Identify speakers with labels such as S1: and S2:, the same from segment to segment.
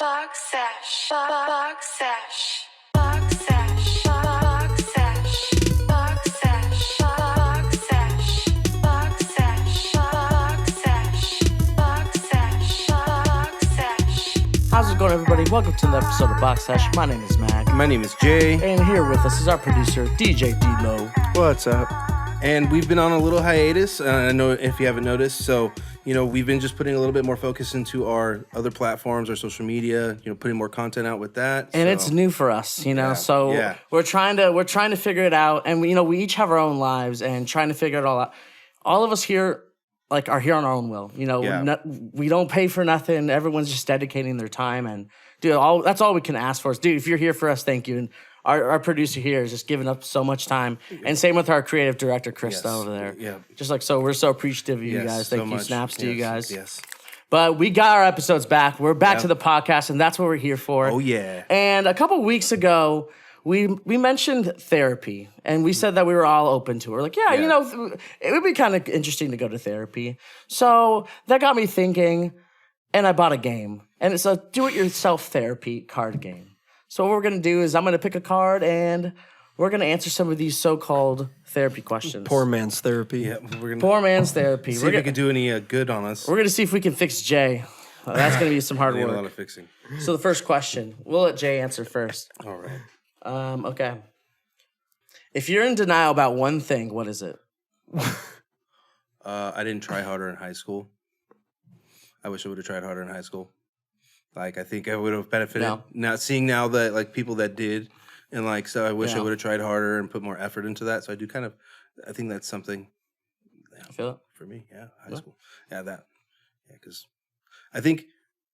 S1: Boxsesh. Boxsesh. Boxsesh. Boxsesh. Boxsesh. Boxsesh. Boxsesh. Boxsesh. Boxsesh.
S2: How's it going, everybody? Welcome to another episode of Boxsesh. My name is Mac.
S3: My name is Jay.
S2: And here with us is our producer, DJ D-Lo.
S3: What's up? And we've been on a little hiatus. I know if you haven't noticed. So, we've been just putting a little bit more focus into our other platforms, our social media, putting more content out with that.
S2: And it's new for us, so we're trying to figure it out. And we each have our own lives and trying to figure it all out. All of us here are here on our own will. We don't pay for nothing. Everyone's just dedicating their time. And dude, that's all we can ask for is, dude, if you're here for us, thank you. And our producer here is just giving up so much time. And same with our creative director, Krista, over there.
S3: Yeah.
S2: We're so appreciative of you guys. Thank you.
S3: Much.
S2: Snaps to you guys.
S3: Yes.
S2: But we got our episodes back. We're back to the podcast, and that's what we're here for.
S3: Oh, yeah.
S2: And a couple weeks ago, we mentioned therapy, and we said that we were all open to it. We're like, it would be kind of interesting to go to therapy. So that got me thinking, and I bought a game. And it's a do-it-yourself therapy card game. So what we're going to do is I'm going to pick a card, and we're going to answer some of these so-called therapy questions.
S4: Poor man's therapy.
S3: Yeah,
S2: Poor man's therapy.
S3: See if we can do any good on us.
S2: We're going to see if we can fix Jay. That's going to be some hard work.
S3: A lot of fixing.
S2: So the first question, we'll let Jay answer first.
S3: All right.
S2: Okay. If you're in denial about one thing, what is it?
S3: I didn't try harder in high school. I wish I would have tried harder in high school. I think I would have benefited. Now seeing that people that did, and so I wish I would have tried harder and put more effort into that. So I think that's something.
S2: I feel it
S3: for me. Yeah, high school. Yeah, because I think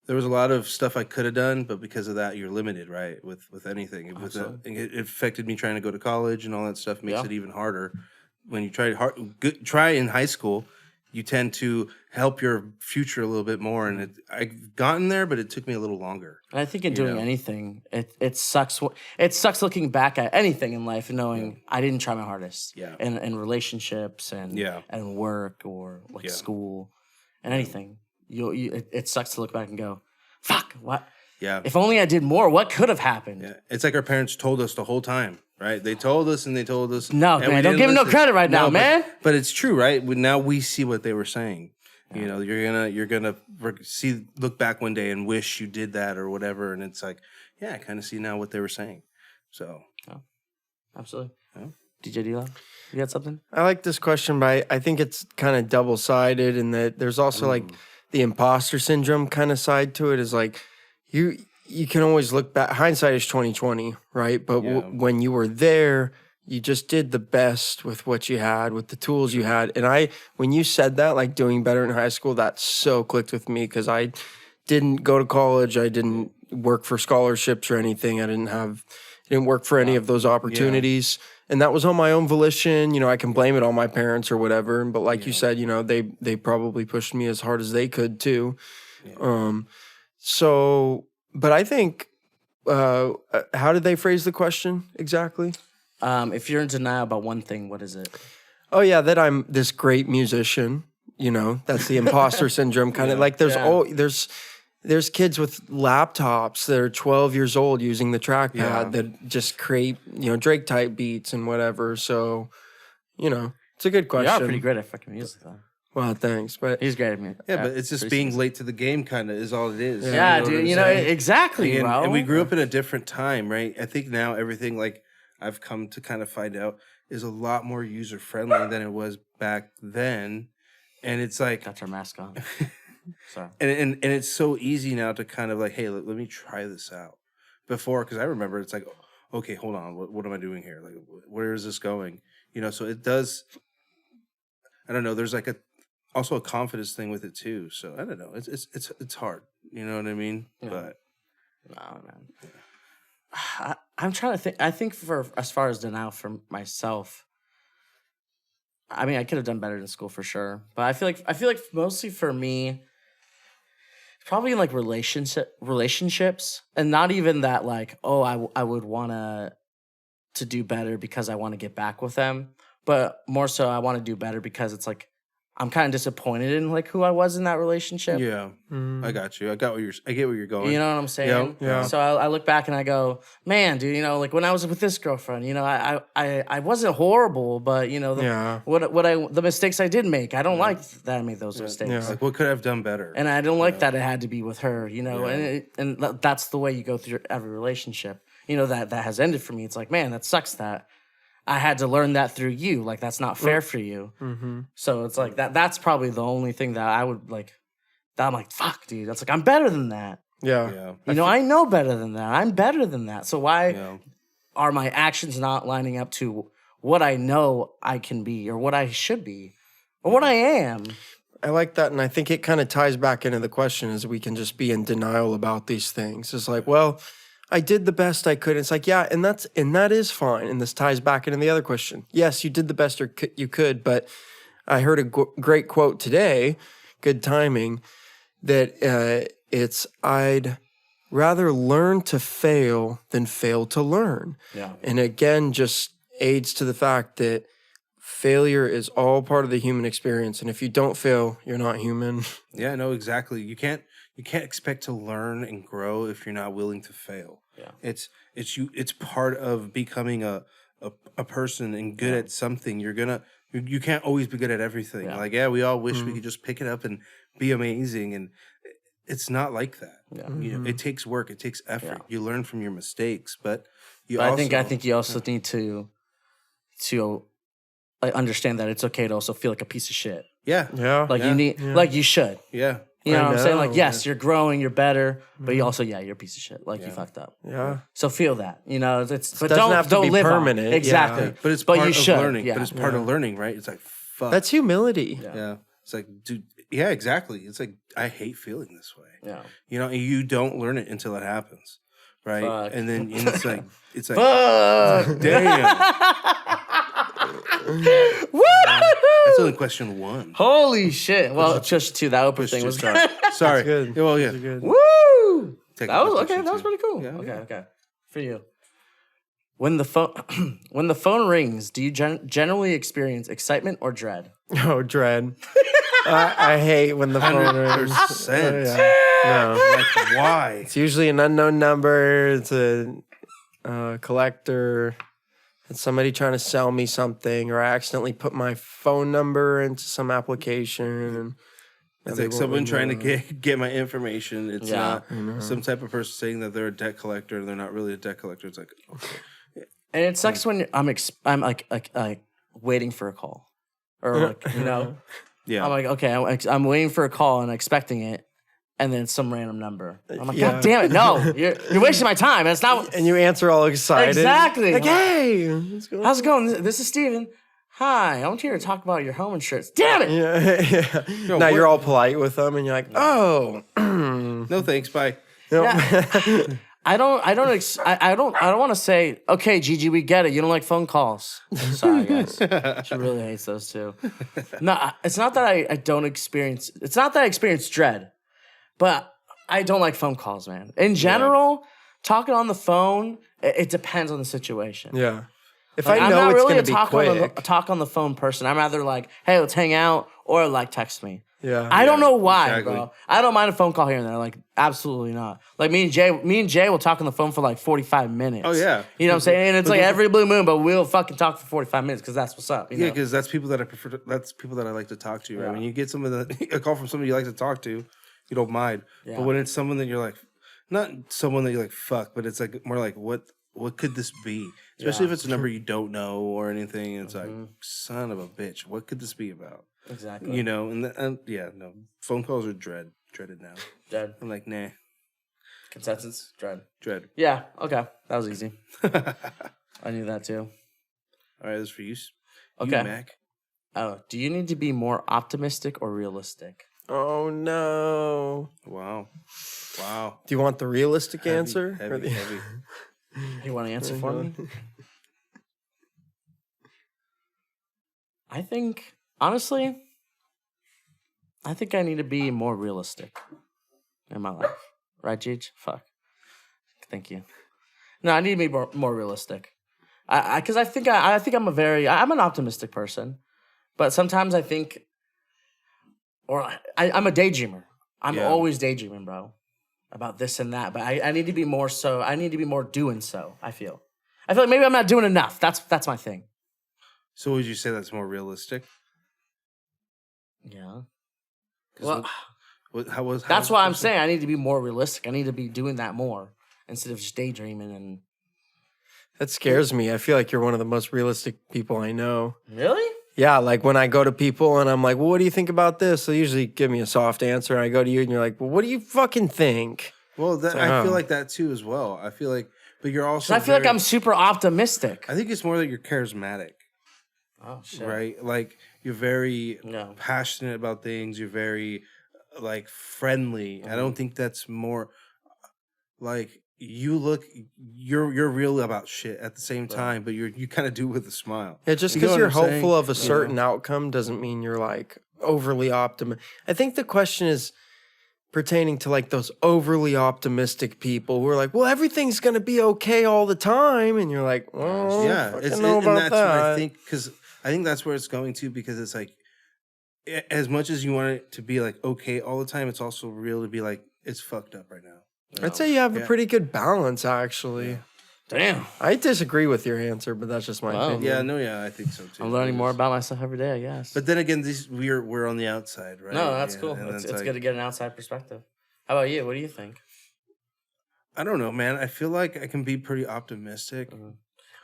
S3: there was a lot of stuff I could have done, but because of that, you're limited, right? With anything. It affected me trying to go to college and all that stuff. Makes it even harder when you try in high school. You tend to help your future a little bit more, and I've gotten there, but it took me a little longer.
S2: And I think in doing anything, it sucks. It sucks looking back at anything in life and knowing I didn't try my hardest.
S3: Yeah.
S2: In relationships and work or school and anything. It sucks to look back and go, fuck, what?
S3: Yeah.
S2: If only I did more, what could have happened?
S3: Yeah. It's like our parents told us the whole time, right? They told us and they told us.
S2: No, man, don't give them no credit right now, man.
S3: But it's true, right? Now we see what they were saying. Yeah. You're gonna look back one day and wish you did that or whatever, and it's like, yeah, I kind of see now what they were saying. So,
S2: absolutely. Yeah. DJ D-Lo, you got something?
S4: I like this question, but I think it's kind of double-sided in that there's also the imposter syndrome kind of side to it. Is you can always look back. Hindsight is 20/20, right? But when you were there, you just did the best with what you had, with the tools you had. And when you said that, doing better in high school, that so clicked with me because I didn't go to college. I didn't work for scholarships or anything. I didn't work for any of those opportunities. And that was on my own volition. I can blame it on my parents or whatever. But you said, they probably pushed me as hard as they could too. Yeah. But I think, how did they phrase the question exactly?
S2: If you're in denial about one thing, what is it?
S4: Oh yeah, that I'm this great musician. That's the imposter syndrome kind of there's kids with laptops that are 12 years old using the trackpad that just create Drake type beats and whatever. So, it's a good question.
S2: You are pretty great at fucking music though.
S4: Well, thanks, but
S2: he's great at me.
S3: Yeah, but it's just being late to the game, kind of, is all it is.
S2: Yeah, dude. Exactly, bro.
S3: And we grew up in a different time, right? I think now everything, I've come to kind of find out, is a lot more user friendly than it was back then. And it's like
S2: that's our mascot. Sorry.
S3: And it's so easy now to kind of hey, let me try this out. Before, because I remember it's okay, hold on, what am I doing here? Where is this going? So it does. I don't know. There's also a confidence thing with it too. So I don't know. It's hard. You know what I mean? Yeah. But
S2: no, man. I'm trying to think. I think for as far as denial for myself, I mean, I could have done better in school for sure. But I feel like mostly for me, probably in relationships, and not even that I would want to do better because I want to get back with them, but more so I want to do better because it's I'm kind of disappointed in like who I was in that relationship.
S3: Yeah, I got you. I get where you're going.
S2: You know what I'm saying?
S4: Yeah.
S2: So I look back and I go, man, dude, like when I was with this girlfriend, I wasn't horrible, but the mistakes I did make, I don't like that I made those mistakes.
S4: Yeah.
S3: Like, what could I have done better?
S2: And I don't like that it had to be with her, and that's the way you go through every relationship, that has ended for me. It's like, man, that sucks that I had to learn that through you. Like, that's not fair for you.
S4: Mm-hmm.
S2: So it's like that's probably the only thing that I would like, that I'm like, fuck, dude. That's like, I'm better than that.
S4: Yeah.
S2: I know better than that. I'm better than that. So why are my actions not lining up to what I know I can be or what I should be or what I am?
S4: I like that. And I think it kind of ties back into the question is we can just be in denial about these things. It's like, well, I did the best I could. It's like, yeah, and that is fine. And this ties back into the other question. Yes, you did the best you could, but I heard a great quote today, good timing, that it's I'd rather learn to fail than fail to learn.
S2: Yeah.
S4: And again, just aids to the fact that failure is all part of the human experience. And if you don't fail, you're not human.
S3: Yeah, no, exactly. You can't expect to learn and grow if you're not willing to fail.
S2: Yeah.
S3: It's part of becoming a person and good at something. You can't always be good at everything.
S2: Yeah.
S3: Like, we all wish we could just pick it up and be amazing, and it's not like that.
S2: Yeah.
S3: It takes work, it takes effort. You learn from your mistakes, but
S2: I think you also need to like understand that it's okay to also feel like a piece of shit.
S3: Yeah.
S2: Like you need like you should.
S3: Yeah.
S2: You know what I'm saying? Like,
S4: know,
S2: yes, you're growing, you're better, but you also, you're a piece of shit. Like, you fucked up.
S4: Yeah.
S2: So feel that. But
S4: doesn't
S2: don't
S4: have to be
S2: live
S4: permanent.
S2: on it. Exactly.
S3: Yeah. But it's part
S2: you
S3: of
S2: should.
S3: learning.
S2: Yeah.
S3: But it's part of learning, right? It's like, fuck.
S4: That's humility.
S3: Yeah. It's like, dude, yeah, exactly. It's like, I hate feeling this way.
S2: Yeah.
S3: And you don't learn it until it happens. Right.
S2: Fuck.
S3: And then it's like,
S2: Fuck.
S3: Damn.
S2: Woo!
S3: That's only question one.
S2: Holy shit. Well, just two. That Oprah thing was
S3: Sorry.
S4: That's good.
S3: Yeah, well, yeah.
S4: That's good.
S2: Woo!
S3: Take
S2: That was
S3: the
S2: okay.
S3: question
S2: That was
S3: too.
S2: pretty cool.
S3: Yeah,
S2: Okay. For you. When the phone rings, do you generally experience excitement or dread?
S4: Oh, dread. I hate when the phone rings.
S3: 100%.
S4: No.
S3: Like, why?
S4: It's usually an unknown number. It's a collector. It's somebody trying to sell me something, or I accidentally put my phone number into some application. And
S3: It's like someone trying to get my information. It's not
S4: Mm-hmm.
S3: some type of person saying that they're a debt collector and they're not really a debt collector. It's like, okay.
S2: And it sucks when I'm like waiting for a call, or like
S3: Yeah.
S2: I'm like, okay, I'm waiting for a call and expecting it, and then it's some random number. I'm like,
S4: Yeah.
S2: God damn it, no, you're wasting my time. It's not
S4: And you answer all excited.
S2: exactly.
S4: Like, hey, what's going on?
S2: How's it going? This is Steven. Hi, I'm here to talk about your home insurance. Damn it!
S4: Yeah. Now you're all polite with them, and you're like, oh,
S3: No thanks. Bye.
S2: Yeah. I don't want to say, okay, Gigi, we get it. You don't like phone calls. Sorry, guys. She really hates those too. No, it's not that I don't experience. It's not that I experience dread, but I don't like phone calls, man. In general, talking on the phone, it depends on the situation.
S4: yeah. If
S2: Like,
S4: I
S2: I'm
S4: know
S2: not
S4: it's
S2: really
S4: going
S2: a
S4: to be quick,
S2: talk on the phone person. I'm either like, hey, let's hang out, or like text me.
S4: yeah.
S2: I don't know why,
S3: exactly.
S2: bro. I don't mind a phone call here and there. Like, absolutely not. Like me and Jay will talk on the phone for like 45 minutes.
S3: Oh, yeah.
S2: You know what I'm saying? And it's like every blue moon, but we'll fucking talk for 45 minutes because that's what's up. You
S3: Yeah,
S2: know?
S3: because that's people that I prefer. That's people that I like to talk to. Right?
S2: Yeah.
S3: When you get a call from somebody you like to talk to, you don't mind.
S2: Yeah.
S3: But when it's someone that you're like, not someone that you're like, fuck, but it's like more like, what could this be? Especially if it's a number you don't know or anything. And it's like, son of a bitch, what could this be about?
S2: Exactly.
S3: You know, and yeah, no, phone calls are dreaded now.
S2: Dread.
S3: I'm like, nah,
S2: Consensus. Dread.
S3: dread.
S2: Yeah. Okay. That was easy. I knew that too.
S3: All right, this is for you.
S2: Okay.
S3: You, Mac.
S2: Oh, do you need to be more optimistic or realistic?
S4: Oh, no.
S3: Wow.
S4: Do you want the realistic answer? or
S3: Heavy,
S4: the-
S3: heavy.
S2: You want to answer for me? I think, honestly, I think I need to be more realistic in my life. Right, Gigi? Fuck. Thank you. No, I need to be more realistic. Because I think I'm an optimistic person, but sometimes I think or I'm a daydreamer. I'm
S3: Yeah.
S2: always daydreaming, bro, about this and that. But I need to be more so. I need to be more doing so. I feel like maybe I'm not doing enough. That's my thing.
S3: So would you say that's more realistic?
S2: Yeah.
S3: 'Cause
S2: Well,
S3: how's
S2: why
S3: the
S2: I'm
S3: question?
S2: saying I need to be more realistic. I need to be doing that more instead of just daydreaming and.
S4: That scares me. I feel like you're one of the most realistic people I know.
S2: Really?
S4: Yeah, like when I go to people and I'm like, well, what do you think about this? They usually give me a soft answer. And I go to you and you're like, well, what do you fucking think?
S3: Well,
S4: like,
S3: I feel
S4: oh.
S3: like that too as well. I feel like, but you're also.
S2: I feel like I'm super optimistic.
S3: I think it's more that you're charismatic,
S2: Oh shit!
S3: right? Like you're very
S2: No.
S3: passionate about things. You're very like friendly. I don't think that's more like you look. You're real about shit at the same time, but you kind of do it with a smile.
S4: Yeah, just
S3: You know
S4: because
S3: what
S4: you're
S3: I'm saying?
S4: hopeful of a certain outcome doesn't mean you're like overly optimistic. I think the question is pertaining to like those overly optimistic people who are like, well, everything's going to be okay all the time. And you're like, well,
S3: Yeah,
S4: I
S3: it's
S4: don't know
S3: and
S4: about
S3: that's
S4: that.
S3: what I think because I think that's where it's going to because it's like as much as you want it to be like okay all the time, it's also real to be like it's fucked up right now.
S4: I'd say you have a pretty good balance, actually.
S3: Yeah.
S2: Damn.
S4: I disagree with your answer, but that's just my
S2: Wow.
S4: opinion.
S3: Yeah, I think so too.
S2: I'm learning more about myself every day, I guess.
S3: But then again, we're on the outside, right?
S2: No, that's
S3: Yeah,
S2: cool.
S3: and
S2: It's
S3: like,
S2: good to get an outside perspective. How about you? What do you think?
S3: I don't know, man. I feel like I can be pretty optimistic.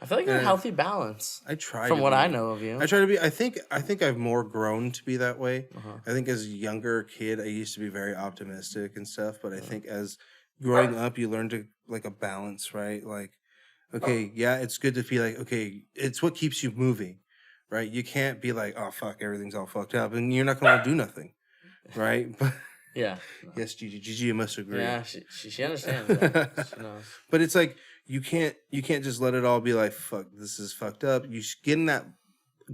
S2: I feel like you're a
S3: Yeah.
S2: healthy balance.
S3: I try
S2: From
S3: to
S2: what
S3: be.
S2: I know of you.
S3: I try to be. I think I've more grown to be that way.
S2: Uh-huh.
S3: I think as a younger kid, I used to be very optimistic and stuff. But I think as growing up, you learn to like a balance, right? Like, okay, yeah, it's good to feel like, okay, it's what keeps you moving, right? You can't be like, oh fuck, everything's all fucked up, and you're not going to do nothing, right? But
S2: Yeah.
S3: yes, Gigi, you must agree.
S2: Yeah, she understands that. She knows.
S3: But it's like you can't just let it all be like fuck. This is fucked up. You get in that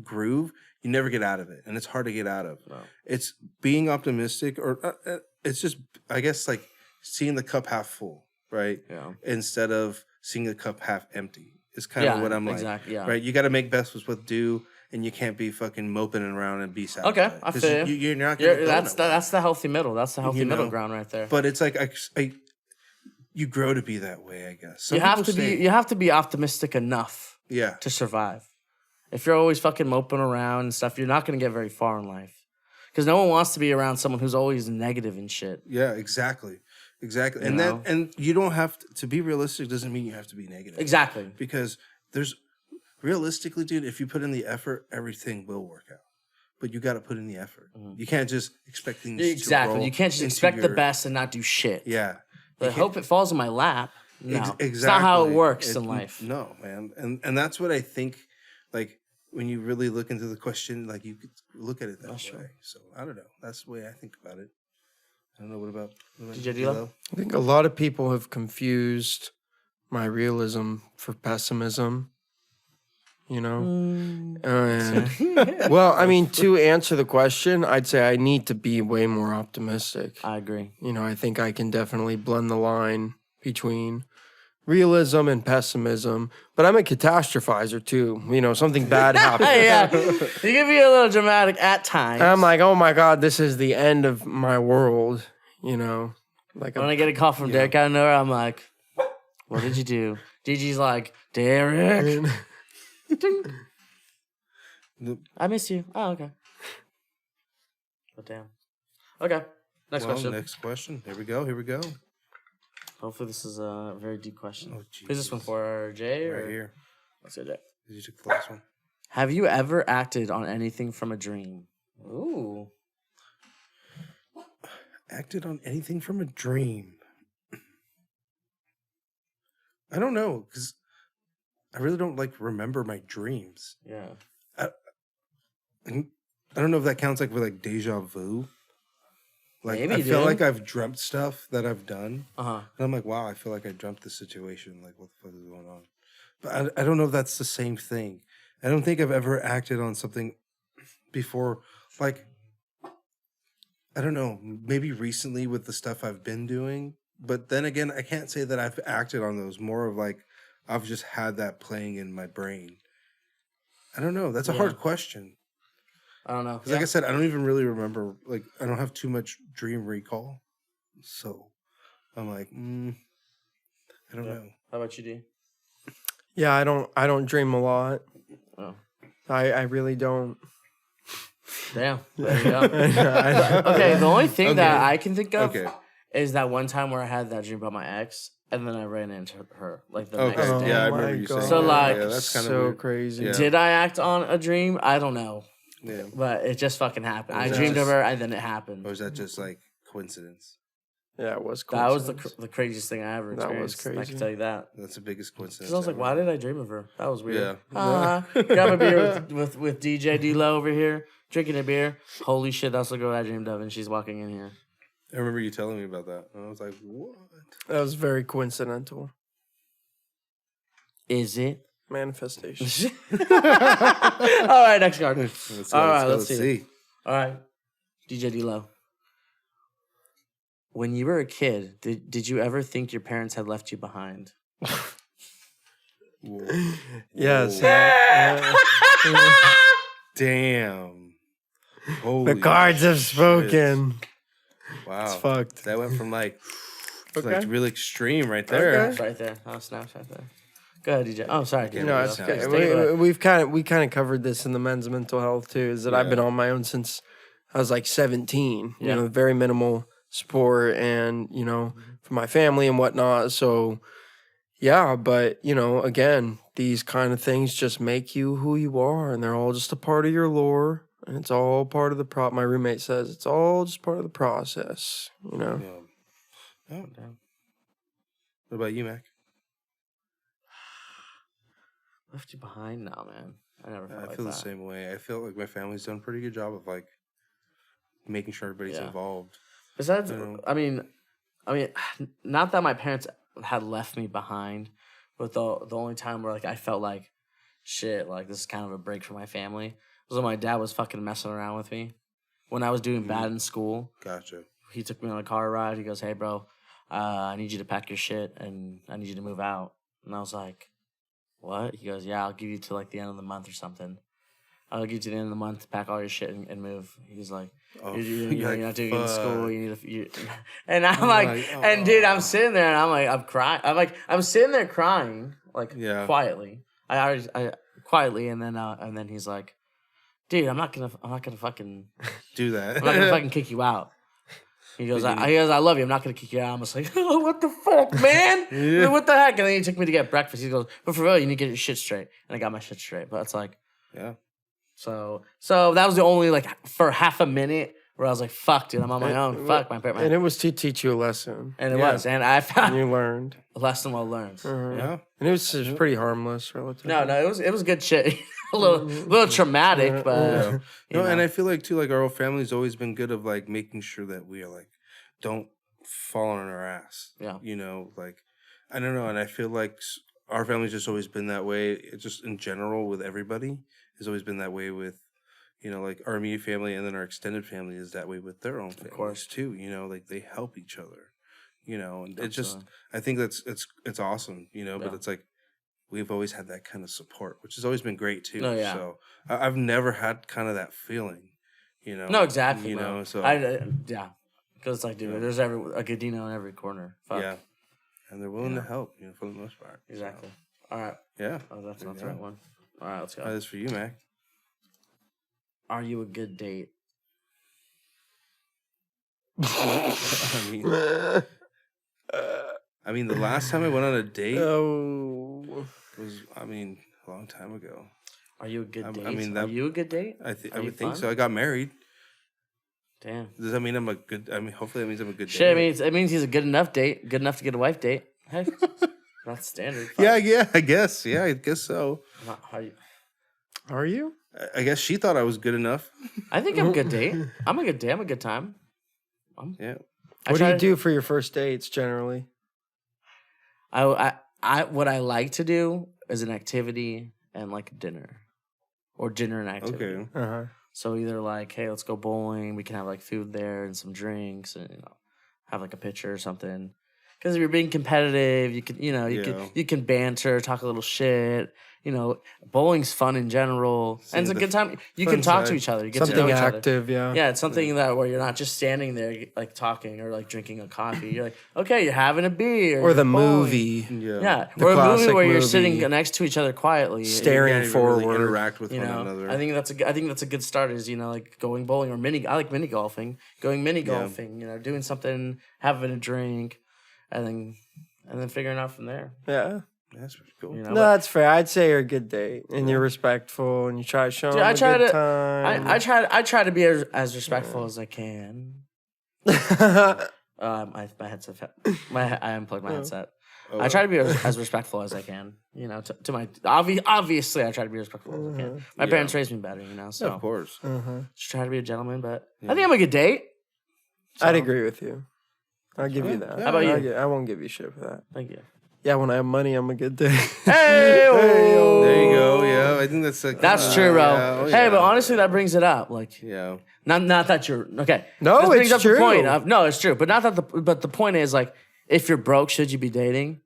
S3: groove. You never get out of it, and it's hard to get out of.
S2: No.
S3: It's being optimistic, or it's just I guess like seeing the cup half full, right?
S2: Yeah.
S3: Instead of seeing the cup half empty. It's kind of what I'm like.
S2: Exactly. Yeah.
S3: Right? You got to make best with what do, and you can't be fucking moping around and be sad.
S2: Okay, I feel you.
S3: You're not gonna.
S2: That's the healthy middle. That's the healthy
S3: You
S2: middle
S3: know,
S2: ground right there.
S3: But it's like you grow to be that way, I guess. Some
S2: you have
S3: people
S2: to
S3: stay-
S2: be. You have to be optimistic enough
S3: Yeah.
S2: to survive. If you're always fucking moping around and stuff, you're not gonna get very far in life. Because no one wants to be around someone who's always negative and shit.
S3: Yeah, exactly. Exactly.
S2: You
S3: And
S2: know?
S3: and you don't have to be realistic doesn't mean you have to be negative.
S2: Exactly.
S3: Because there's realistically, dude, if you put in the effort, everything will work out. But you got to put in the effort. You can't just expect things to roll
S2: You can't just
S3: into
S2: expect the
S3: your-
S2: best and not do shit.
S3: Yeah.
S2: But I hope it falls in my lap. No,
S3: Exactly.
S2: it's not how it works in life.
S3: No, man. And that's what I think, like, when you really look into the question, like, you could look at it that way.
S2: Sure.
S3: So, I don't know. That's the way I think about it. I don't know. What about
S2: DJ
S3: D'Lo?
S2: D'Lo?
S4: I think a lot of people have confused my realism for pessimism. You know? Well, I mean, to answer the question, I'd say I need to be way more optimistic.
S2: I agree.
S4: You know, I think I can definitely blend the line between realism and pessimism, but I'm a catastrophizer too. You know, something bad happens.
S2: Yeah, you can be a little dramatic at times.
S4: I'm like, oh my God, this is the end of my world. You know, like
S2: When I get a call from Derek out of nowhere, I'm like, what did you do? Gigi's like, Derek. Ding. I miss you. Oh, okay. Oh, damn. Okay. Next question.
S3: Next question. Here we go.
S2: Hopefully this is a very deep question.
S3: Oh,
S2: Who's this one for? Jay? Or?
S3: Right here.
S2: Let's go, Jay.
S3: You took the last one.
S2: Have you ever acted on anything from a dream? Ooh.
S3: Acted on anything from a dream. I don't know, because I really don't like remember my dreams.
S2: Yeah.
S3: I don't know if that counts like with like deja vu. Like
S2: Maybe,
S3: I feel
S2: dude.
S3: like I've dreamt stuff that I've done.
S2: Uh-huh.
S3: And I'm like, wow, I feel like I dreamt this situation. Like, what the fuck is going on? But I don't know if that's the same thing. I don't think I've ever acted on something before. Like, I don't know, maybe recently with the stuff I've been doing. But then again, I can't say that I've acted on those. More of like, I've just had that playing in my brain. I don't know. That's a hard question.
S2: I don't know.
S3: Because like I said, I don't even really remember. Like I don't have too much dream recall, so I'm like, I don't know.
S2: How about you, D?
S4: Yeah, I don't dream a lot.
S2: Oh.
S4: I really don't.
S2: Damn. There you go. Okay, the only thing that I can think of is that one time where I had that dream about my ex, and then I ran into her like the next day.
S3: Yeah, I remember you saying.
S2: So like,
S3: that's kind of
S4: so
S3: weird.
S4: crazy.
S3: Yeah.
S2: Did I act on a dream? I don't know.
S3: Yeah.
S2: But it just fucking happened. I
S3: Was that
S2: dreamed of
S3: just-
S2: her, and then it happened.
S3: Or is that just like coincidence?
S4: Yeah, it was.
S2: That was
S4: coincidence.
S2: the craziest thing I ever
S4: That was
S2: experienced. I
S4: crazy.
S2: can tell you that.
S3: That's the biggest coincidence.
S2: Because I was like, why did I dream of her? That was weird.
S3: Yeah.
S2: Grab a beer with DJ D-Lo over here, drinking a beer. Holy shit, that's the girl I dreamed of, and she's walking in here.
S3: I remember you telling me about that, and I was like, what?
S4: That was very coincidental.
S2: Is it?
S4: Manifestation.
S2: All right, next card.
S3: Let's
S2: All right,
S3: go,
S2: let's see. All right, DJ D-Lo. When you were a kid, did you ever think your parents had left you behind?
S3: Whoa.
S4: Yes.
S3: Whoa. Damn. Holy
S4: The cards have
S3: shit.
S4: spoken.
S3: Wow.
S4: It's fucked.
S3: That went from like,
S4: Okay.
S3: like really extreme right there.
S4: Okay.
S2: It's right there. Oh, snaps right there. Go ahead, DJ. Oh, sorry.
S3: Yeah,
S4: No,
S3: we
S4: it's
S3: got
S4: okay.
S3: sounds.
S2: Take it away.
S4: We kind of covered this in the men's mental health too. Is that I've been on my own since I was like 17.
S2: Yeah.
S4: You know, very minimal support, and you know, for my family and whatnot. So, yeah, but you know, again, these kind of things just make you who you are, and they're all just a part of your lore, and it's all part of the My roommate says it's all just part of the process. You know.
S3: Yeah. Oh, damn. What about you, Mac?
S2: Left you behind? No, man. I never felt
S3: I
S2: like
S3: feel
S2: that.
S3: the same way. I feel like my family's done a pretty good job of like making sure everybody's involved.
S2: Besides,
S3: You know?
S2: I mean, not that my parents had left me behind, but the only time where like I felt like shit, like this is kind of a break from my family was when my dad was fucking messing around with me when I was doing bad in school.
S3: Gotcha.
S2: He took me on a car ride. He goes, "Hey, bro, I need you to pack your shit and I need you to move out." And I was like, "What?" He goes, "Yeah, I'll give you to like the end of the month or something. I'll give you to the end of the month to pack all your shit and move." He's like,
S3: Oh,
S2: you're not doing it in
S3: fuck.
S2: school. You need to, and I'm like, and dude, I'm sitting there and I'm crying. I'm sitting there crying, like quietly. I quietly, and then he's like, "Dude, I'm not gonna fucking
S3: do that.
S2: I'm not gonna fucking kick you out." He goes, I love you. I'm not gonna kick you out. I'm just like, oh, what the fuck, man? Like, what the heck? And then he took me to get breakfast. He goes, but for real, you need to get your shit straight. And I got my shit straight. But it's like,
S3: Yeah.
S2: So that was the only like for half a minute where I was like, fuck, dude, I'm on my own. Fuck my parents.
S4: And it was to teach you a lesson.
S2: And it was, and I found
S4: You learned.
S2: a lesson well learned.
S3: Yeah.
S4: And it was pretty harmless, relatively.
S2: No, it was good shit. a little traumatic, but
S3: Yeah.
S2: you
S3: No,
S2: know.
S3: and I feel like too, like our whole family's always been good of like making sure that we are like don't fall on our ass.
S2: Yeah.
S3: You know, like I don't know, and I feel like our family's just always been that way. It just in general with everybody has always been that way with, you know, like our immediate family, and then our extended family is that way with their own families
S2: course.
S3: too. You know, like they help each other. You know, and it just I think that's it's awesome. You know, but it's like we've always had that kind of support, which has always been great too.
S2: Oh, yeah.
S3: So I've never had kind of that feeling. You know.
S2: No, exactly.
S3: You
S2: bro.
S3: know, so
S2: yeah, because it's like, dude, there's a Godino in every corner. Fuck.
S3: yeah, and they're willing to help. You know, for the most part.
S2: Exactly. All right.
S3: So, yeah.
S2: Oh, that's
S3: There
S2: not
S3: you
S2: the
S3: go.
S2: right one. All right, let's go.
S3: This for you, Mac.
S2: Are you a good date?
S3: I mean, the last time I went on a date
S4: Oh.
S3: was, a long time ago.
S2: Are you a good date?
S3: I mean,
S2: Are you a good date?
S3: I
S2: Are you
S3: would think
S2: fun?
S3: so. I got married.
S2: Damn.
S3: Does that mean I'm a good? I mean, hopefully that means I'm a good.
S2: Shit,
S3: date.
S2: it means he's a good enough date. Good enough to get a wife date. Hey, that's standard. Fuck.
S3: Yeah, I guess. Yeah, I guess so.
S2: How you-
S4: Are you?
S3: I guess she thought I was good enough.
S2: I think I'm a good date. I'm a good date. I'm a good time.
S3: Yeah.
S2: I
S4: What do
S2: try
S4: you
S2: to-
S4: do for your first dates generally?
S2: What I like to do is an activity and like a dinner, or dinner and activity.
S3: Okay.
S4: Uh-huh.
S2: So either like, hey, let's go bowling. We can have like food there and some drinks, and have like a picture or something. Because if you're being competitive, you can you can banter, talk a little shit, you know, bowling's fun in general, and it's a good time. You can
S3: fun
S2: talk to
S3: side.
S2: each other. You get to
S4: Something
S2: know each
S4: active,
S2: other.
S4: yeah.
S2: Yeah, it's something that where you're not just standing there like talking or like drinking a coffee. You're like, okay, you're having a beer.
S4: Or the
S2: you're bowling.
S4: movie.
S2: Yeah,
S4: The
S2: or a movie
S4: classic
S2: where you're
S4: movie.
S2: sitting next to each other quietly,
S4: Staring
S3: Can't even
S4: forward.
S3: really interact with
S2: you
S3: one
S2: know,
S3: another.
S2: I think that's a good start. Is, you know, like going bowling or I like mini golfing. Going mini golfing, you know, doing something, having a drink, and then figuring out from there.
S4: Yeah.
S3: That's pretty cool.
S2: You know,
S4: No,
S2: but-
S4: that's fair. I'd say you're a good date, and you're respectful, and you try to show them
S2: I
S4: a
S2: try
S4: good
S2: to.
S4: time.
S2: I try to be as respectful as I can. My headset. I unplugged my headset. I try to be as respectful as I can. You know, to my obviously I try to be respectful as I can. My parents raised me better, you know. So
S3: Of course.
S2: just try to be a gentleman. But I think I'm a good date.
S4: I'd agree with you. I'll give you that.
S2: How about you?
S4: I won't give you shit for that.
S2: Thank you.
S4: Yeah, when I have money, I'm a good date.
S2: Hey,
S3: There you go. Yeah, I think that's like,
S2: that's true, bro.
S3: yeah, oh,
S2: Hey,
S3: yeah.
S2: but honestly, that brings it up. Like,
S3: Yeah.
S2: not that you're okay.
S4: No,
S2: This brings
S4: it's
S2: up the point
S4: true.
S2: of, no, it's true. But not that the point is like, if you're broke, should you be dating?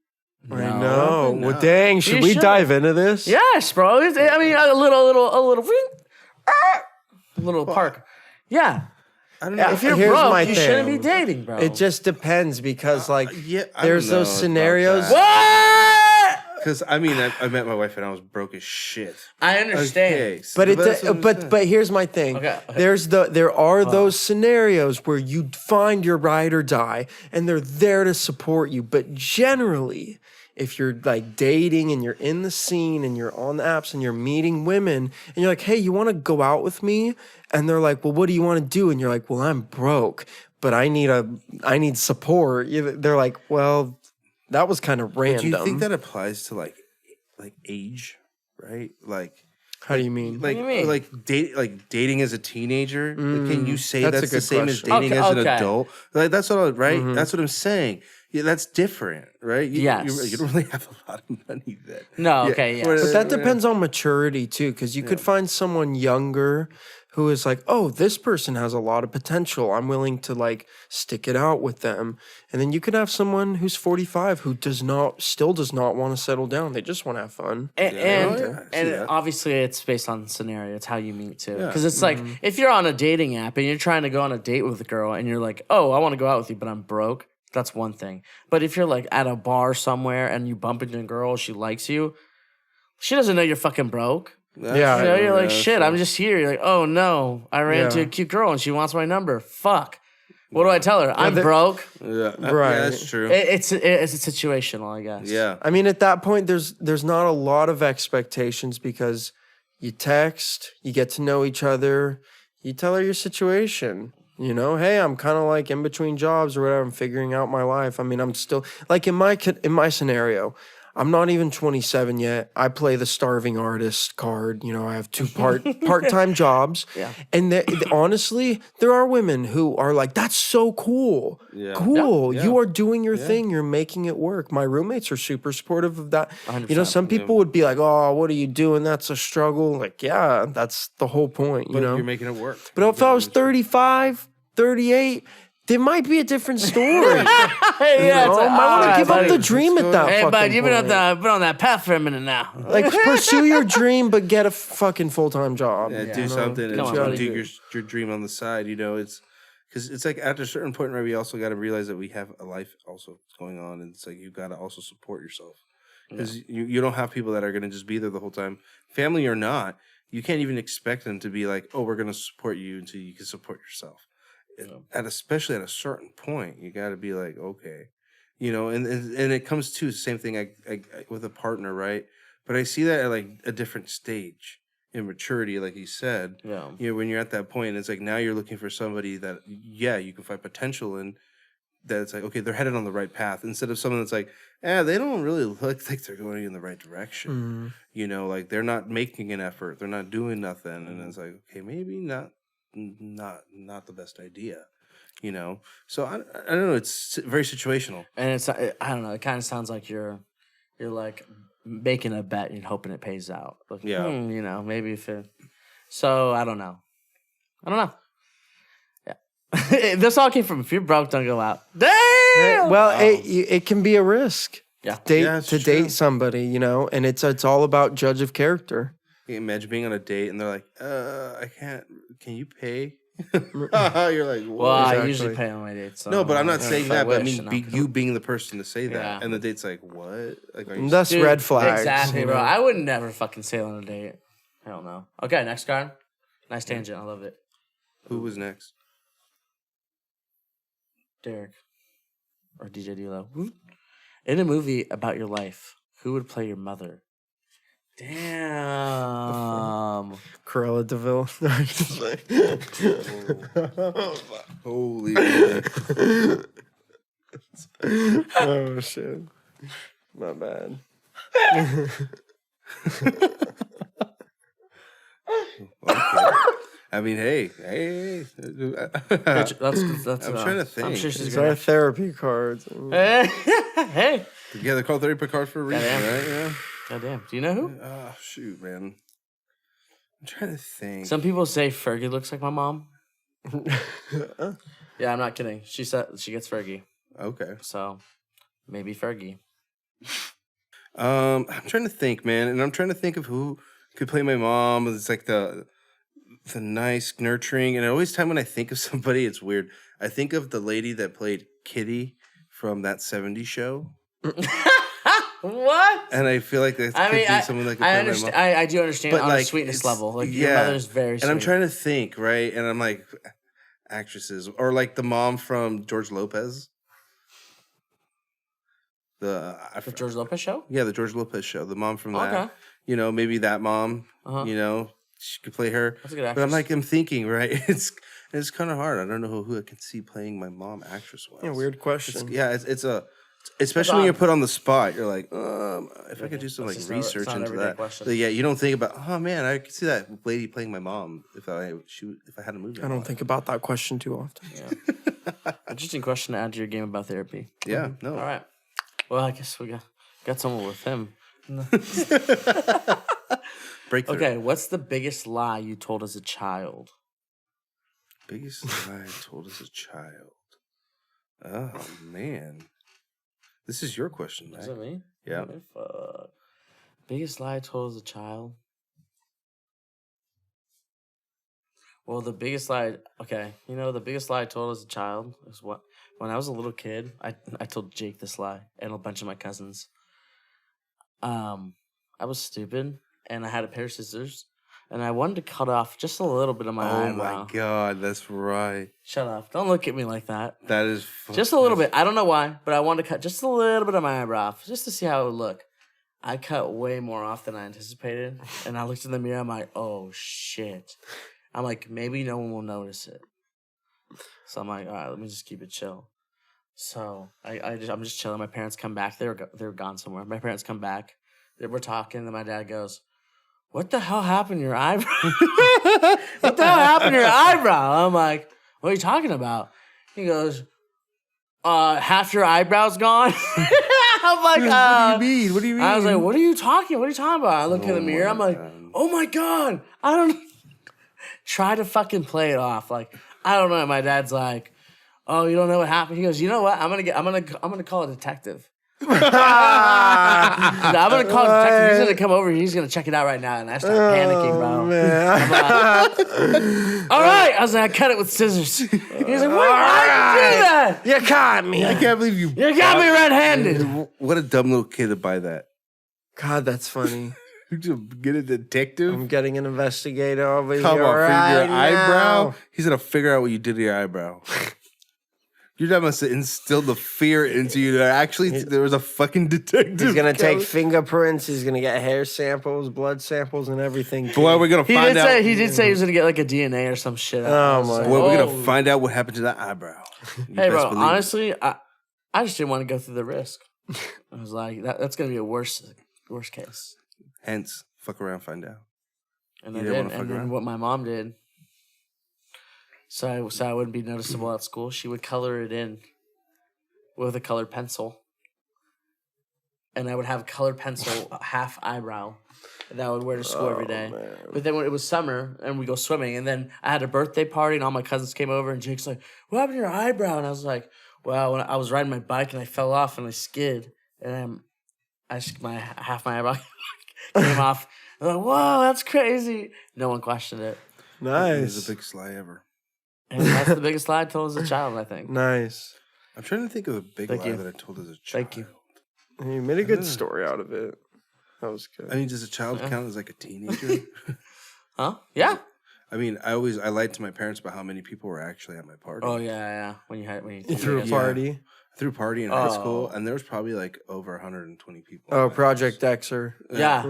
S4: I know.
S3: No.
S4: Well, dang, should
S2: You
S4: we
S2: should.
S4: dive into this?
S2: Yes, bro. I mean, a little park. Yeah.
S3: I don't know.
S2: If you're
S4: Here's
S2: broke,
S4: my
S2: you shouldn't be
S4: thing.
S2: dating, bro.
S4: It just depends because, like,
S3: yeah, I
S4: there's
S3: don't know
S4: those
S3: about
S4: scenarios.
S2: what?
S3: Because I mean, I met my wife and I was broke as shit.
S2: I understand.
S3: Okay,
S4: But
S3: that's what I'm saying.
S4: but here's my thing.
S2: Okay.
S4: There are those scenarios where you find your ride or die, and they're there to support you. But generally, if you're like dating and you're in the scene and you're on the apps and you're meeting women and you're like, hey, you want to go out with me? And they're like, well, what do you want to do? And you're like, well, I'm broke, but I need support. They're like, well, that was kind of random.
S3: Do you think that applies to like age, right? Like,
S4: How do you mean?
S3: like,
S2: do you mean?
S3: like dating as a teenager. Like, can you say
S4: that's a
S3: that's the
S4: good
S3: same as
S4: question.
S3: dating
S2: Okay,
S3: as an
S2: okay.
S3: adult? Like, that's what that's what I'm saying. Yeah, that's different, right?
S2: Yes.
S3: You don't really have a lot of money then.
S2: No,
S3: Yeah,
S2: okay, yes.
S3: whereas-
S4: But that depends on maturity too, because you could find someone younger who is like, oh, this person has a lot of potential. I'm willing to like stick it out with them. And then you could have someone who's 45 who still does not want to settle down. They just want to have fun.
S2: And
S3: Oh, yeah, I see
S2: and
S3: that.
S2: obviously it's based on scenario. It's how you meet too. Because it's like if you're on a dating app and you're trying to go on a date with a girl and you're like, oh, I want to go out with you, but I'm broke. That's one thing. But if you're like at a bar somewhere and you bump into a girl, she likes you, she doesn't know you're fucking broke.
S4: Yeah.
S2: You know, you're like,
S3: that's
S2: shit,
S3: true.
S2: I'm just here. You're like, oh no, I ran into
S4: Yeah.
S2: a cute girl and she wants my number. Fuck. What do I tell her? I'm
S4: there-
S2: broke.
S3: Yeah,
S4: Right.
S3: Yeah, that's true.
S2: It's situational, I guess.
S3: Yeah.
S4: I mean, at that point, there's not a lot of expectations because you text, you get to know each other, you tell her your situation. You know, hey, I'm kind of like in between jobs or whatever. I'm figuring out my life. I mean, I'm still like in my scenario. I'm not even 27 yet. I play the starving artist card. You know, I have two part-time jobs.
S2: Yeah.
S4: And honestly, there are women who are like, that's so cool.
S3: Yeah.
S4: Cool.
S3: Yeah.
S4: You are doing your thing. You're making it work. My roommates are super supportive of that.
S2: 100%.
S4: You know, some people would be like, oh, what are you doing? That's a struggle. Like, yeah, that's the whole point, you
S3: But
S4: know?
S3: you're making it work.
S4: But if I was 35, 38, there might be a different story.
S2: Hey, yeah, it's
S4: I
S2: like,
S4: might want to
S2: alright,
S4: give up
S2: buddy.
S4: the dream at that
S2: Hey,
S4: fucking
S2: bud, you've
S4: point.
S2: been on that path for a minute now.
S4: Like, pursue your dream, but get a fucking full-time job.
S3: Yeah, do something and
S2: Come on,
S3: don't
S2: buddy.
S3: do your dream on the side. You know, it's because it's like at a certain point, right? We also got to realize that we have a life also going on, and it's like you got to also support yourself because you don't have people that are going to just be there the whole time, family or not. You can't even expect them to be like, oh, we're going to support you until you can support yourself. Especially at a certain point, you got to be like, okay, you know, and it comes to the same thing I with a partner, right? But I see that at like a different stage in maturity, like you said.
S2: Yeah.
S3: You know, when you're at that point, it's like now you're looking for somebody that, yeah, you can find potential in. That it's like, okay, they're headed on the right path instead of someone that's like, they don't really look like they're going in the right direction. You know, like they're not making an effort, they're not doing nothing, and it's like, okay, maybe not the best idea. You know, so I don't know. It's very situational.
S2: And it's I don't know. It kind of sounds like you're like making a bet and hoping it pays out. Like,
S3: Yeah.
S2: you know, maybe if it. So I don't know. Yeah. This all came from if you're broke, don't go out. Damn.
S4: Well, it can be a risk.
S2: Yeah.
S4: date somebody, you know, and it's all about judge of character.
S3: You imagine being on a date and they're like, I can't. Can you pay? You're like,
S2: well, I usually pay on my dates. So
S3: no, but I'm not saying that. But I mean, you
S2: could...
S3: being the person to say that,
S2: Yeah.
S3: and the date's like, what? Like, are you
S4: That's red flags.
S2: Exactly, bro. I would never fucking sail on a date. I don't know. Okay, next card. Nice tangent. I love it.
S3: Who was next?
S2: Derek or DJ D'Lo. In a movie about your life, who would play your mother? Damn.
S4: Cruella DeVille.
S3: Holy
S4: oh shit. My bad.
S3: I mean, hey.
S2: That's
S3: I'm trying to think.
S2: I'm sure she's
S4: These
S2: gonna...
S4: are therapy cards.
S2: Hey.
S3: Yeah, they're called therapy cards for a reason, right? Yeah.
S2: Goddamn. Do you know who?
S3: Oh, shoot, man. I'm trying to think.
S2: Some people say Fergie looks like my mom. Yeah, I'm not kidding. She said she gets Fergie.
S3: Okay.
S2: So maybe Fergie.
S3: I'm trying to think, man, and I'm trying to think of who could play my mom. It's like the nice, nurturing, and always time when I think of somebody, it's weird. I think of the lady that played Kitty from that '70s show.
S2: What?
S3: And I feel like that could be someone that could play my mom.
S2: I do understand, but on
S3: like,
S2: a sweetness level. Like,
S3: yeah.
S2: your mother's very sweet.
S3: And I'm trying to think, right? And I'm like, actresses. Or like the mom from George Lopez. The
S2: George Lopez show?
S3: Yeah, the George Lopez show. The mom from that.
S2: Okay.
S3: You know, maybe that mom, you know, she could play her.
S2: That's a good actress.
S3: But I'm thinking, right? It's kind of hard. I don't know who I can see playing my mom actress-wise.
S4: Yeah, weird question.
S3: Especially when you're put on the spot, you're like, if I could do some like research into that. But yeah, you don't think about, oh man, I could see that lady playing my mom if I had a movie.
S4: I don't think about that question too often.
S2: Yeah. Interesting question to add to your game about therapy.
S3: Yeah, no.
S2: All right. Well, I guess we got someone with him.
S3: Breakthrough.
S2: Okay, what's the biggest lie you told as a child?
S3: Biggest lie I told as a child. Oh man. This is your question, Mike.
S2: Is it me?
S3: Yeah.
S2: Fuck. Biggest lie I told as a child? Well, the biggest lie... Okay, the biggest lie I told as a child is what... When I was a little kid, I told Jake this lie and a bunch of my cousins. I was stupid, and I had a pair of scissors, and I wanted to cut off just a little bit of my eyebrow.
S3: Oh my God, that's right.
S2: Shut up. Don't look at me like that.
S3: That is...
S2: Just a little bit. I don't know why, but I wanted to cut just a little bit of my eyebrow off, just to see how it would look. I cut way more off than I anticipated, and I looked in the mirror, I'm like, oh, shit. I'm like, maybe no one will notice it. So I'm like, all right, let me just keep it chill. So I'm just chilling. My parents come back. They were gone somewhere. My parents come back. We're talking, and my dad goes, what the hell happened to your eyebrow? What the hell happened to your eyebrow? I'm like, what are you talking about? He goes, half your eyebrow's gone. I'm like,
S3: what do you mean? What do you mean?
S2: I was like, what are you talking about? I look in the mirror. I'm like, oh my God. I don't try to fucking play it off. Like, I don't know. My dad's like, oh, you don't know what happened? He goes, you know what? I'm gonna call a detective. I'm gonna call a detective. He's gonna come over. He's gonna check it out right now. And I start panicking, bro. I'm like, all right. I was like, I cut it with scissors. He's like, why did you do that?
S4: You caught me.
S3: I can't believe you
S2: got me red-handed.
S3: What a dumb little kid to buy that.
S4: God, that's funny.
S3: Get a detective?
S4: I'm getting an investigator over
S3: Come
S4: here
S3: on,
S4: right
S3: your eyebrow?
S4: now.
S3: He's gonna figure out what you did to your eyebrow. Your dad must have instilled the fear into you that actually there was a fucking detective.
S4: He's going to take fingerprints. He's going to get hair samples, blood samples, and everything.
S3: Boy, we're going to find out.
S2: He did say he was going to get like a DNA or some shit.
S4: Oh, my.
S3: Boy, we're going to find out what happened to that eyebrow.
S2: Hey, bro, honestly, I just didn't want to go through the risk. I was like, that's going to be a worst case.
S3: Hence, fuck around, find out.
S2: And I did. And then what my mom did. So I wouldn't be noticeable at school. She would color it in with a colored pencil. And I would have a colored pencil, half eyebrow, that I would wear to school every day. Man. But then when it was summer and we go swimming, and then I had a birthday party and all my cousins came over and Jake's like, what happened to your eyebrow? And I was like, well, when I was riding my bike and I fell off and I skid and half my eyebrow came off. I'm like, whoa, that's crazy. No one questioned it.
S3: It was
S4: Nice.
S3: the biggest lie ever.
S2: And that's the biggest lie I told as a child, I think.
S4: Nice.
S3: I'm trying to think of a big
S2: Thank
S3: lie
S2: you.
S3: that I told as a child.
S2: Thank you.
S4: You made a good story out of it. That was good.
S3: I mean, does a child count as like a teenager?
S2: Huh? Yeah.
S3: I mean, I lied to my parents about how many people were actually at my party.
S2: Oh yeah. When
S4: You threw a
S3: Yeah.
S4: party.
S3: I threw a party in high school,
S2: Oh.
S3: and there was probably like over 120 people.
S4: Oh,
S3: at my
S4: Project Xer.
S2: Yeah.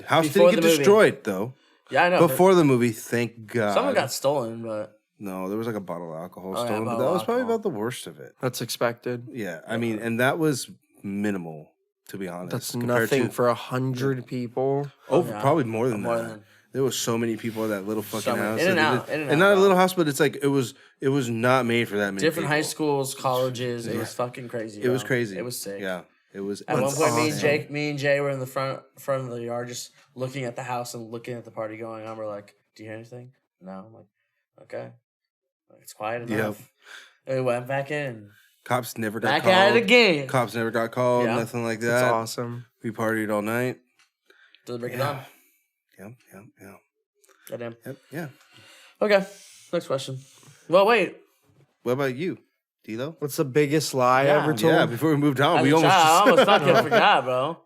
S3: house
S2: Before
S3: didn't get
S2: the movie.
S3: destroyed though.
S2: Yeah, I know.
S3: Before the movie, thank God.
S2: Someone got stolen, but
S3: No, there was like a bottle of alcohol
S2: Oh, yeah,
S3: stolen, but
S2: bottle
S3: that
S2: of
S3: was probably
S2: alcohol.
S3: about the worst of it.
S4: That's expected.
S3: Yeah, I mean, and that was minimal, to be honest.
S4: That's
S3: compared
S4: nothing
S3: to-
S4: for 100 people.
S3: Oh,
S2: Yeah.
S3: probably more than
S2: More
S3: that.
S2: than-
S3: There was so many people at that little fucking
S2: many.
S3: house.
S2: In and
S3: that
S2: out,
S3: did-
S2: in and
S3: and
S2: out,
S3: not a
S2: bro.
S3: little house, but it's like it was not made for that many.
S2: different high
S3: people.
S2: schools, colleges. It was fucking crazy.
S3: It was
S2: bro.
S3: crazy.
S2: It was sick.
S3: Yeah, it was.
S2: At one
S4: That's
S2: point,
S4: awesome.
S2: me and Jay were in the front of the yard, just looking at the house and looking at the party going on. We're like, "Do you hear anything?" No. I'm like, "Okay, it's quiet enough." And we went back in,
S3: Cops never got
S2: back
S3: called.
S2: at it again.
S3: Cops never got called.
S2: Yeah.
S3: Nothing like that.
S4: That's awesome.
S3: We partied all night.
S2: Till the break of
S3: Yeah.
S2: dawn.
S3: Yep.
S2: Goddamn.
S3: Yeah.
S2: Okay, next question. Well, wait.
S3: What about you, D'Lo?
S4: What's the biggest lie
S2: Yeah.
S4: I ever told?
S3: Yeah. Before we moved on,
S2: As
S3: we
S2: a
S3: almost.
S2: child, I almost fucking forgot, bro.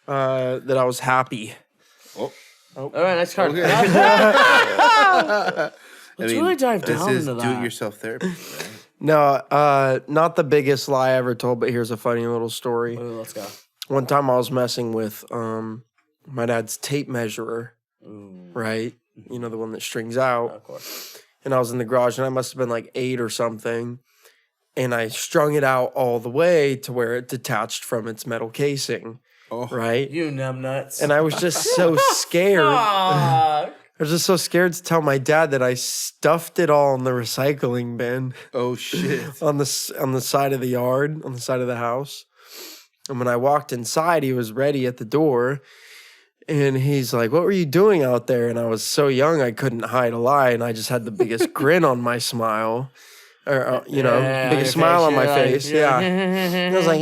S4: That I was happy.
S3: Oh.
S2: All right, next card.
S3: Okay.
S2: Let's really dive down
S3: This is
S2: into that.
S3: do-it-yourself therapy. Right?
S4: No, not the biggest lie I ever told, but here's a funny little story.
S2: Ooh, let's go.
S4: One time I was messing with my dad's tape measurer,
S2: Ooh,
S4: right? You know, the one that strings out.
S2: of course.
S4: And I was in the garage, and I must have been like 8 or something. And I strung it out all the way to where it detached from its metal casing,
S3: Oh.
S4: right?
S2: You numbnuts.
S4: And I was just so scared.
S2: Fuck.
S4: I was just so scared to tell my dad that I stuffed it all in the recycling bin
S3: Oh shit.
S4: on the side of the yard, on the side of the house. And when I walked inside, he was ready at the door. And he's like, "What were you doing out there?" And I was so young, I couldn't hide a lie. And I just had the biggest grin on my smile. Or,
S2: Yeah,
S4: biggest
S2: on your
S4: smile on my
S2: you're like,
S4: face. Yeah. And I was like,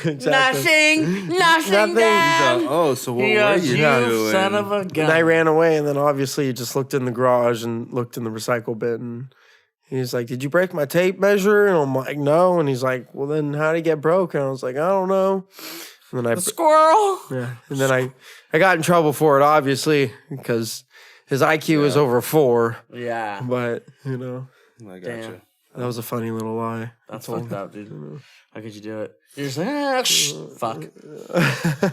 S4: exactly.
S2: nothing, Dad.
S3: Oh, so what were
S2: Yes,
S3: you
S2: you
S3: doing?
S2: son of a gun.
S4: And I ran away, and then obviously he just looked in the garage and looked in the recycle bin. He's like, "Did you break my tape measure?" And I'm like, "No." And he's like, "Well, then how did it get broken?" I was like, "I don't know." And then
S2: The squirrel.
S4: and then I got in trouble for it, obviously, because his IQ was over 4.
S2: Yeah,
S4: But
S3: I gotcha.
S2: Damn.
S4: that was a funny little lie.
S2: that's fucked up, dude. How could you do it? You're just like, fuck.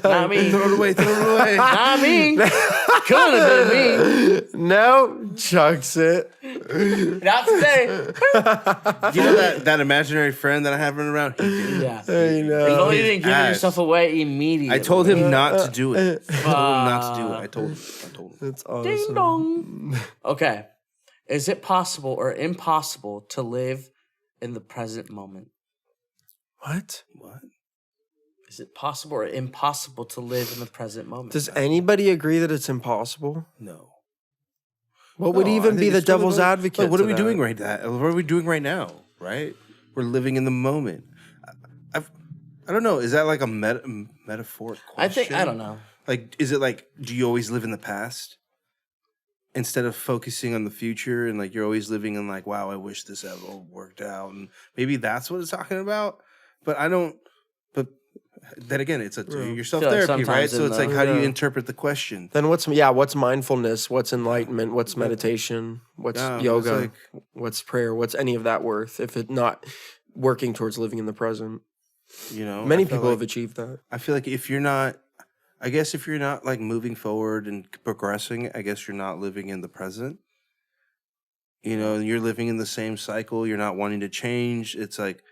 S2: Not me.
S3: Throw it away. Throw it away.
S2: Not me. Couldn't have been
S4: No, chucks it.
S2: me. Not today.
S3: You know that imaginary friend that I have running around? He did it.
S2: Yeah.
S4: I
S2: If
S4: know.
S2: only you didn't give
S3: ass.
S2: yourself away immediately.
S3: I told him not to do it. I told him not to do it. I told him.
S4: That's awesome.
S2: Ding dong. Okay. Is it possible or impossible to live in the present moment?
S4: What?
S3: What?
S2: Is it possible or impossible to live in the present moment?
S4: Does anybody agree that it's impossible?
S3: No.
S4: What would
S3: No, I
S4: even
S3: think
S4: be the
S3: it's totally
S4: devil's
S3: no-
S4: advocate?
S3: Like, what
S4: to
S3: are we
S4: that?
S3: doing right now? What are we doing right now? Right? We're living in the moment. I don't know. Is that like a metaphoric question?
S2: I don't know.
S3: Like, is it like, do you always live in the past instead of focusing on the future? And like, you're always living in like, wow, I wish this had all worked out. And maybe that's what it's talking about. But I don't. But then again, it's yourself
S2: feel like
S3: therapy, right?
S2: sometimes
S3: So
S2: in
S3: it's
S2: the-
S3: like, how do you
S4: Yeah.
S3: interpret the question?
S4: Then what's mindfulness? What's enlightenment? What's meditation? What's
S3: Yeah, it's
S4: yoga?
S3: like-
S4: What's prayer? What's any of that worth if it not working towards living in the present?
S3: You know,
S4: Many
S3: I feel
S4: people
S3: like-
S4: have achieved that.
S3: I feel like if you're not, I guess if you're not like moving forward and progressing, I guess you're not living in the present. You know, you're living in the same cycle. You're not wanting to change. It's like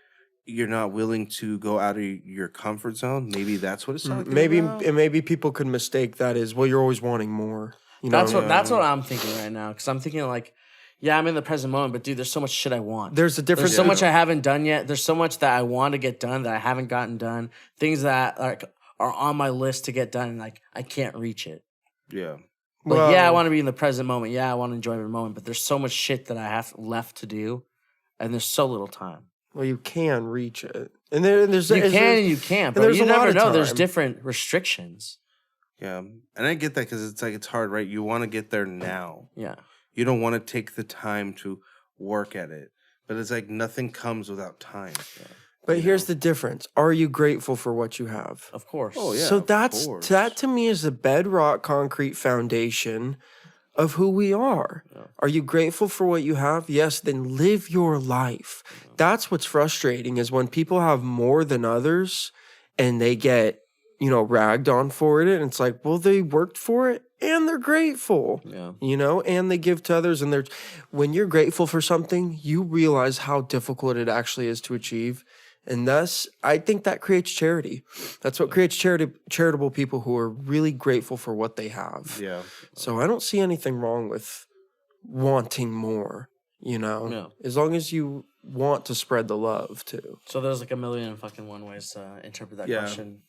S3: you're not willing to go out of your comfort zone. Maybe that's what it's talking
S4: Maybe
S3: about.
S4: and maybe people could mistake that as, well, you're always wanting more. You know,
S2: That's what I'm thinking right now. Because I'm thinking like, yeah, I'm in the present moment, but dude, there's so much shit I want.
S4: there's a difference.
S2: There's so much I haven't done yet. There's so much that I want to get done that I haven't gotten done. Things that like are on my list to get done, and like I can't reach it.
S3: Yeah.
S2: Like, yeah, I want to be in the present moment. Yeah, I want to enjoy every moment. But there's so much shit that I have left to do, and there's so little time.
S4: Well, you can reach it. And there's
S2: you can and you can't, but
S4: there's
S2: you
S4: a lot
S2: never
S4: of
S2: know. There's
S4: time.
S2: different restrictions.
S3: Yeah, and I get that because it's like it's hard, right? You want to get there now.
S2: Yeah.
S3: You don't want to take the time to work at it, but it's like nothing comes without time. Yeah.
S4: But here's the difference. Are you grateful for what you have?
S2: Of course.
S3: Oh, yeah.
S4: So that to me is the bedrock concrete foundation of who we are. Yeah. Are you grateful for what you have? Yes, then live your life. Yeah. That's what's frustrating is when people have more than others and they get, ragged on for it. And it's like, well, they worked for it and they're grateful, and they give to others. And when you're grateful for something, you realize how difficult it actually is to achieve. And thus, I think that creates charity. That's what creates charitable people who are really grateful for what they have.
S3: Yeah.
S4: So I don't see anything wrong with wanting more, as long as you want to spread the love too.
S2: So there's like a million fucking one ways to interpret that question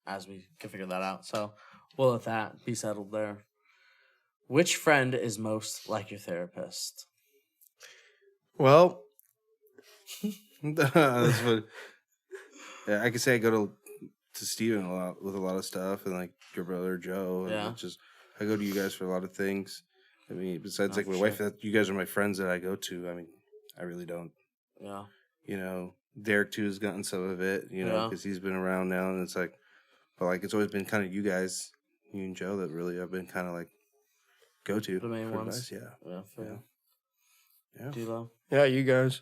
S2: as we can figure that out. So we'll let that be settled there. Which friend is most like your therapist?
S4: Well...
S3: That's what. Yeah, I could say I go to Steven a lot with a lot of stuff, and like your brother Joe. And I go to you guys for a lot of things. I mean, besides like my wife, you guys are my friends that I go to. I mean, I really don't. Yeah. Derek too has gotten some of it. Because he's been around now, and it's like, but like it's always been kind of you guys, you and Joe, that really I've been kind of like go to.
S2: The main ones.
S3: Advice. Yeah.
S2: D-Lo.
S4: Yeah, you guys.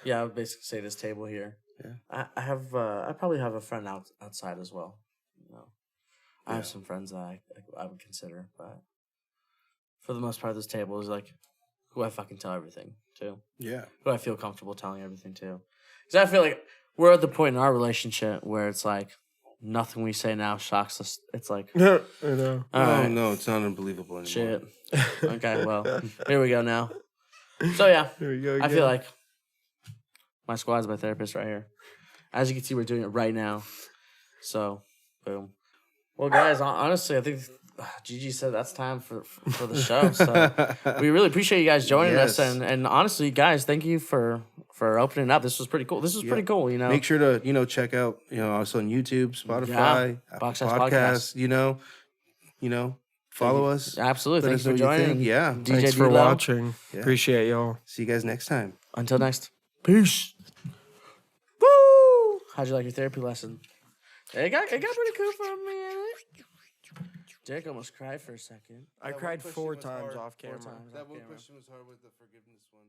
S2: Yeah, I would basically say this table here. Yeah, I have. I probably have a friend outside as well. I have some friends that I would consider, but for the most part, this table is like who I fucking tell everything to.
S3: Yeah,
S2: who I feel comfortable telling everything to. Because I feel like we're at the point in our relationship where it's like nothing we say now shocks us. It's like
S4: I know.
S3: No, it's not unbelievable anymore.
S2: Shit. Okay, well, here we go now. So yeah,
S4: here we go again.
S2: I feel like my squad's my therapist right here. As you can see, we're doing it right now. So, boom. Well, guys, honestly, I think Gigi said that's time for the show. So we really appreciate you guys joining us, and honestly, guys, thank you for opening up. This was pretty cool. Pretty cool.
S3: Make sure to check out also on YouTube, Spotify,
S2: Boxsesh
S3: Podcast. Follow us.
S2: Absolutely.
S3: Thanks
S2: for joining.
S3: Yeah.
S4: Thanks for watching. Yeah. Appreciate y'all.
S3: See you guys next time.
S2: Until next. Peace. Woo! How'd you like your therapy lesson? It got pretty cool for me. Derek almost cried for a second.
S4: I cried 4 times off camera.
S3: That one question was hard with the forgiveness one.